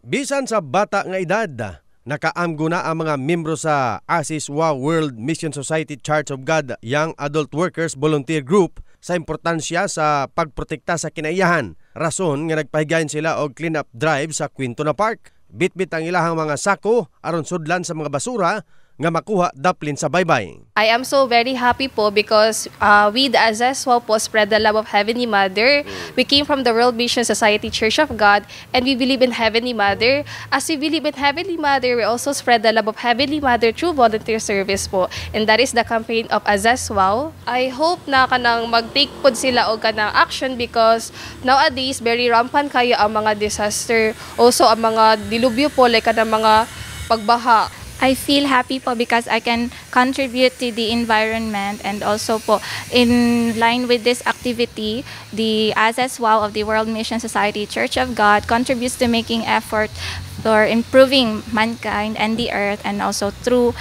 Bisan sa bata nga edad, nakaamgo na ang mga membro sa ASISWA World Mission Society Church of God Young Adult Workers Volunteer Group sa importansya sa pagprotekta sa kinaiyahan. Rason nga nagpahigayon sila og clean-up drive sa Quintona Park. Bitbit ang ilahang mga sako aron sudlan sa mga basura nga makuha daplin sa baybay. I am so very happy po because we the ASISWA po spread the love of Heavenly Mother. We came from the World Mission Society Church of God and we believe in Heavenly Mother. As we believe in Heavenly Mother, we also spread the love of Heavenly Mother through volunteer service po. And that is the campaign of ASISWA. I hope na kanang mag-take pod sila og kanang action because nowadays very rampant kayo ang mga disaster. Also ang mga dilubyo po like kanang mga pagbaha. I feel happy po because I can contribute to the environment, and also po in line with this activity, the ASISWA of the World Mission Society Church of God contributes to making effort for improving mankind and the earth, and also through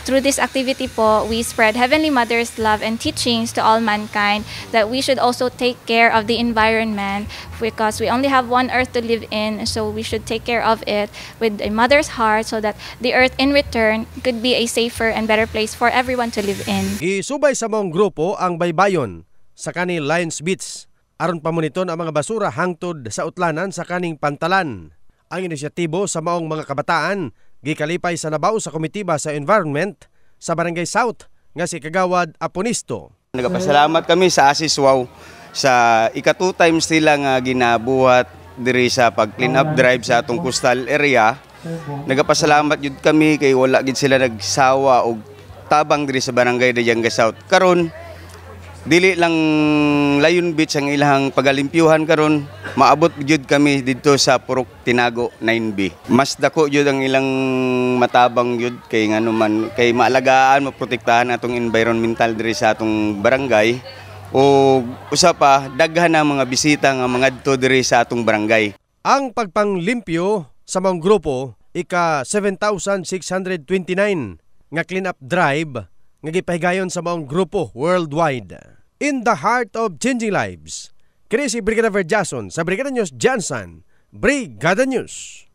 this activity po, we spread Heavenly Mother's love and teachings to all mankind that we should also take care of the environment because we only have one earth to live in, so we should take care of it with a mother's heart so that the earth in return could be a safer and better place for everyone to live in. Gisubay sa maong grupo ang baybayon sa kaning Lions Beach aron pamoniton ang mga basura hangtod sa utlanan sa kaning pantalan. Ang inisyatibo sa maong mga kabataan gikalipay sa nabaw sa komitiba sa environment sa Barangay South nga si Kagawad Aponisto. Nagapasalamat kami sa ASISWA sa ika-2 times nila nga ginabuhat diri sa pag-clean up drive sa atong coastal area. Nagapasalamat jud kami kay wala gid sila nagsawa og tabang diri sa Barangay Dayanga South. Karon dili lang Lion Beach ang ilang pagalimpyuhan karon, maabot jud kami dito sa Purok Tinago 9B. Mas dako jud ang ilang matabang jud kay ngano man kay maalagaan, maprotektahan atong environmental diri sa atong barangay. O usa pa daghan ang mga bisita nga mangadto diri sa atong barangay. Ang pagpanglimpyo sa mga grupo ika 7,629 nga clean up drive nga gipahigayon sa mga grupo worldwide. In the heart of changing lives, kini si Brigada Verjason sa Brigada News Jansan, Brigada News.